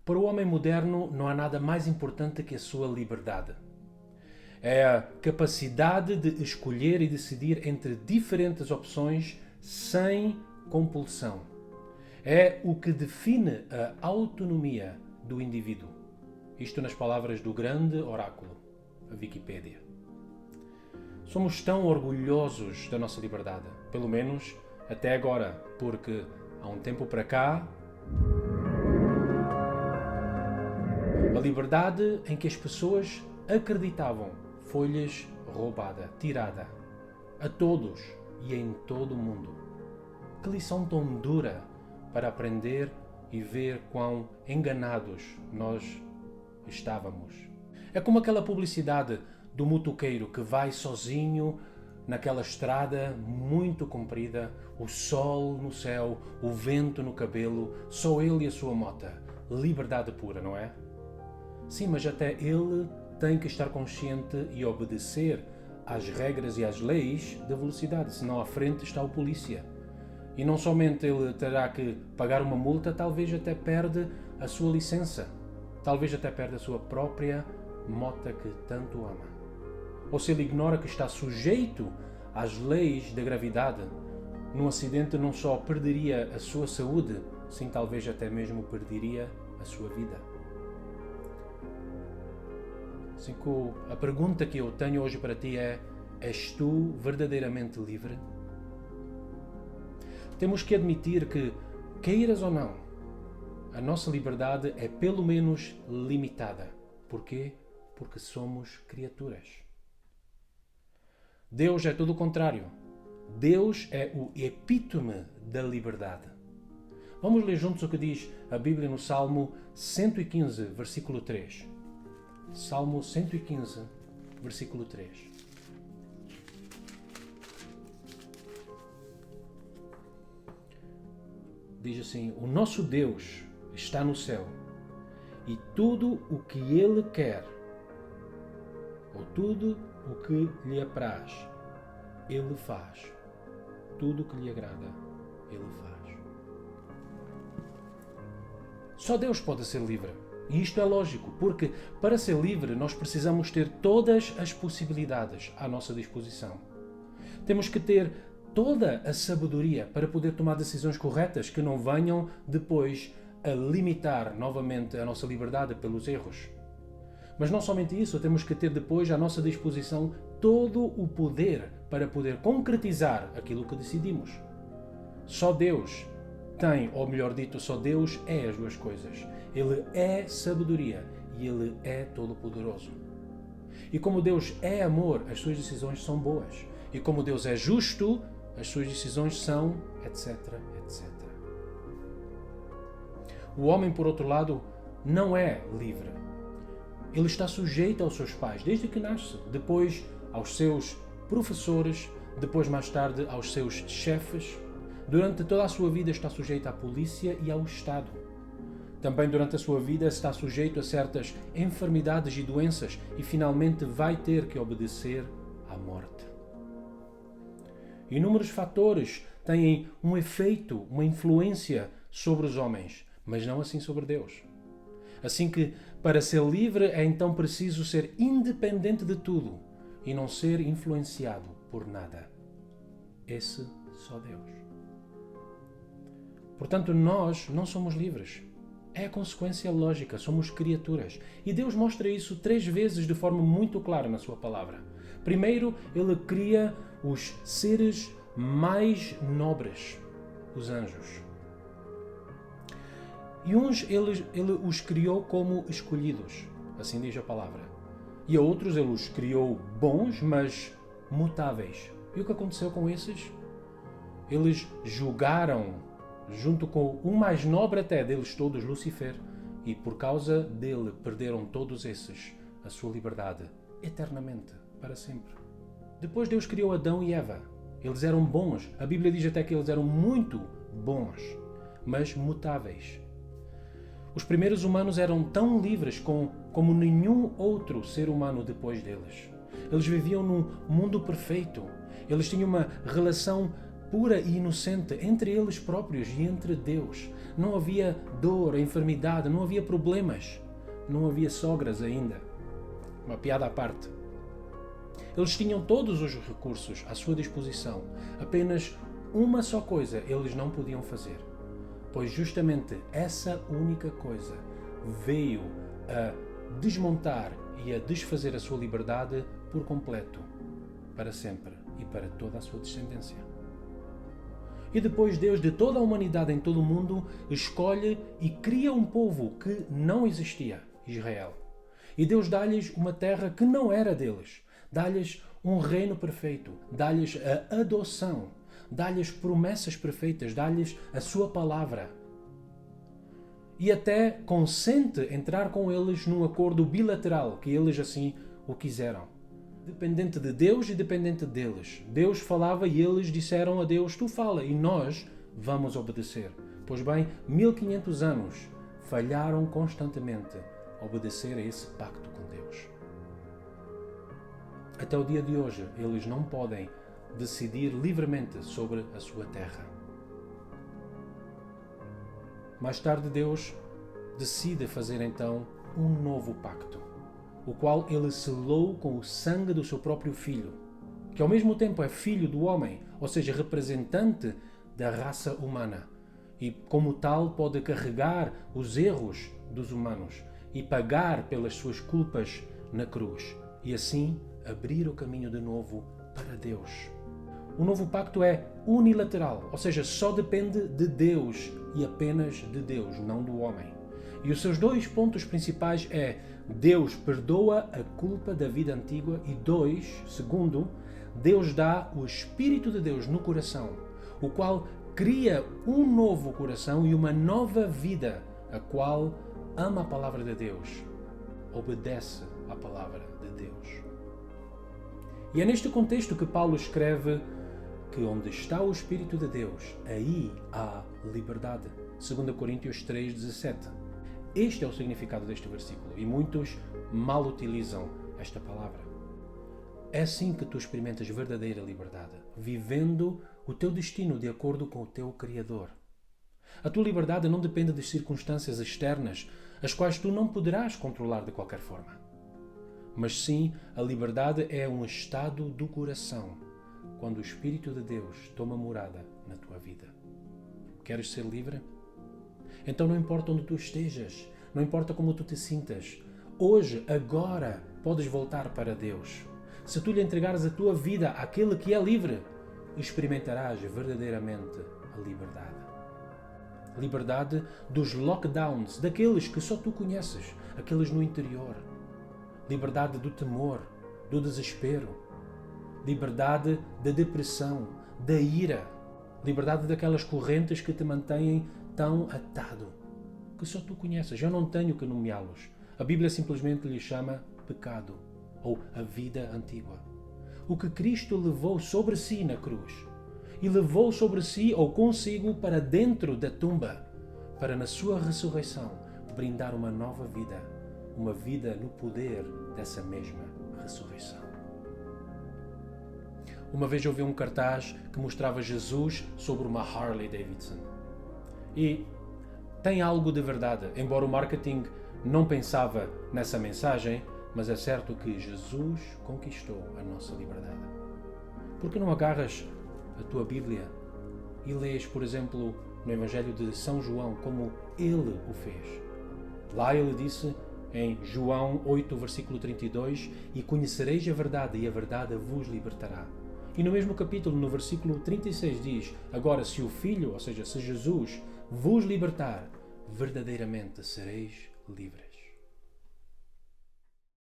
Para o homem moderno, não há nada mais importante que a sua liberdade. É a capacidade de escolher e decidir entre diferentes opções sem compulsão. É o que define a autonomia do indivíduo. Isto nas palavras do grande oráculo, a Wikipédia. Somos tão orgulhosos da nossa liberdade, pelo menos até agora, porque há um tempo para cá, a liberdade em que as pessoas acreditavam foi-lhes roubada, tirada, a todos e em todo o mundo. Que lição tão dura para aprender e ver quão enganados nós estávamos. É como aquela publicidade do motoqueiro que vai sozinho naquela estrada muito comprida, o sol no céu, o vento no cabelo, só ele e a sua mota. Liberdade pura, não é? Sim, mas até ele tem que estar consciente e obedecer às regras e às leis da velocidade, senão à frente está o polícia. E não somente ele terá que pagar uma multa, talvez até perde a sua licença, talvez até perde a sua própria mota que tanto ama. Ou se ele ignora que está sujeito às leis da gravidade, num acidente não só perderia a sua saúde, sim, talvez até mesmo perderia a sua vida. Assim que a pergunta que eu tenho hoje para ti é: és tu verdadeiramente livre? Temos que admitir que, queiras ou não, a nossa liberdade é pelo menos limitada. Porquê? Porque somos criaturas. Deus é tudo o contrário. Deus é o epítome da liberdade. Vamos ler juntos o que diz a Bíblia no Salmo 115, versículo 3. Salmo 115, versículo 3. Diz assim: o nosso Deus está no céu e tudo o que Ele quer, ou tudo o que lhe apraz, Ele faz. Tudo o que lhe agrada, Ele faz. Só Deus pode ser livre. E isto é lógico, porque para ser livre nós precisamos ter todas as possibilidades à nossa disposição. Temos que ter toda a sabedoria para poder tomar decisões corretas que não venham depois a limitar novamente a nossa liberdade pelos erros. Mas não somente isso, temos que ter depois à nossa disposição todo o poder para poder concretizar aquilo que decidimos. Só Deus tem, ou melhor dito, só Deus é as duas coisas. Ele é sabedoria e Ele é todo-poderoso. E como Deus é amor, as suas decisões são boas. E como Deus é justo, as suas decisões são, etc, etc. O homem, por outro lado, não é livre. Ele está sujeito aos seus pais desde que nasce, depois aos seus professores, depois mais tarde aos seus chefes. Durante toda a sua vida está sujeito à polícia e ao Estado. Também durante a sua vida está sujeito a certas enfermidades e doenças e finalmente vai ter que obedecer à morte. Inúmeros fatores têm um efeito, uma influência sobre os homens, mas não assim sobre Deus. Assim que, para ser livre, é então preciso ser independente de tudo e não ser influenciado por nada. Esse só Deus. Portanto, nós não somos livres. É a consequência lógica, somos criaturas. E Deus mostra isso 3 vezes de forma muito clara na sua palavra. Primeiro, Ele cria os seres mais nobres, os anjos. E uns ele os criou como escolhidos, assim diz a palavra. E a outros Ele os criou bons, mas mutáveis. E o que aconteceu com esses? Eles julgaram junto com o mais nobre até deles todos, Lúcifer, e por causa dele perderam todos esses a sua liberdade, eternamente, para sempre. Depois Deus criou Adão e Eva. Eles eram bons, a Bíblia diz até que eles eram muito bons, mas mutáveis. Os primeiros humanos eram tão livres como nenhum outro ser humano depois deles. Eles viviam num mundo perfeito, eles tinham uma relação pura e inocente entre eles próprios e entre Deus. não havia dor, enfermidade, não havia problemas, não havia sogras ainda. Uma piada à parte. Eles tinham todos os recursos à sua disposição. Apenas uma só coisa eles não podiam fazer. Pois justamente essa única coisa veio a desmontar e a desfazer a sua liberdade por completo, para sempre e para toda a sua descendência. E depois Deus, de toda a humanidade em todo o mundo, escolhe e cria um povo que não existia, Israel. E Deus dá-lhes uma terra que não era deles. Dá-lhes um reino perfeito, dá-lhes a adoção, dá-lhes promessas perfeitas, dá-lhes a sua palavra. E até consente entrar com eles num acordo bilateral, que eles assim o quiseram. Dependente de Deus e dependente deles. Deus falava e eles disseram a Deus, tu fala, e nós vamos obedecer. Pois bem, 1500 anos falharam constantemente a obedecer a esse pacto com Deus. Até o dia de hoje, eles não podem decidir livremente sobre a sua terra. Mais tarde, Deus decide fazer então um novo pacto, o qual ele selou com o sangue do seu próprio filho, que ao mesmo tempo é filho do homem, ou seja, representante da raça humana, e como tal pode carregar os erros dos humanos e pagar pelas suas culpas na cruz, e assim abrir o caminho de novo para Deus. O novo pacto é unilateral, ou seja, só depende de Deus e apenas de Deus, não do homem. E os seus dois pontos principais é: Deus perdoa a culpa da vida antiga e segundo, Deus dá o Espírito de Deus no coração, o qual cria um novo coração e uma nova vida, a qual ama a palavra de Deus, obedece à palavra de Deus. E é neste contexto que Paulo escreve que onde está o Espírito de Deus, aí há liberdade. 2 Coríntios 3:17. Este é o significado deste versículo e muitos mal utilizam esta palavra. É assim que tu experimentas verdadeira liberdade, vivendo o teu destino de acordo com o teu Criador. A tua liberdade não depende de circunstâncias externas, as quais tu não poderás controlar de qualquer forma. Mas sim, a liberdade é um estado do coração, quando o Espírito de Deus toma morada na tua vida. Queres ser livre? Então não importa onde tu estejas, não importa como tu te sintas, hoje, agora, podes voltar para Deus. Se tu lhe entregares a tua vida àquele que é livre, experimentarás verdadeiramente a liberdade. Liberdade dos lockdowns, daqueles que só tu conheces, aqueles no interior. Liberdade do temor, do desespero. Liberdade da depressão, da ira. Liberdade daquelas correntes que te mantêm tão atado, que só tu conheces. Eu não tenho que nomeá-los. A Bíblia simplesmente lhe chama pecado, ou a vida antiga. O que Cristo levou sobre si na cruz, e levou sobre si ou consigo para dentro da tumba, para na sua ressurreição brindar uma nova vida, uma vida no poder dessa mesma ressurreição. Uma vez eu vi um cartaz que mostrava Jesus sobre uma Harley Davidson. E tem algo de verdade, embora o marketing não pensava nessa mensagem, mas é certo que Jesus conquistou a nossa liberdade. Por que não agarras a tua Bíblia e lês, por exemplo, no Evangelho de São João, como ele o fez? Lá ele disse em João 8, versículo 32, e conhecereis a verdade, e a verdade vos libertará. E no mesmo capítulo, no versículo 36, diz: agora, se o Filho, ou seja, se Jesus, vos libertar, verdadeiramente sereis livres.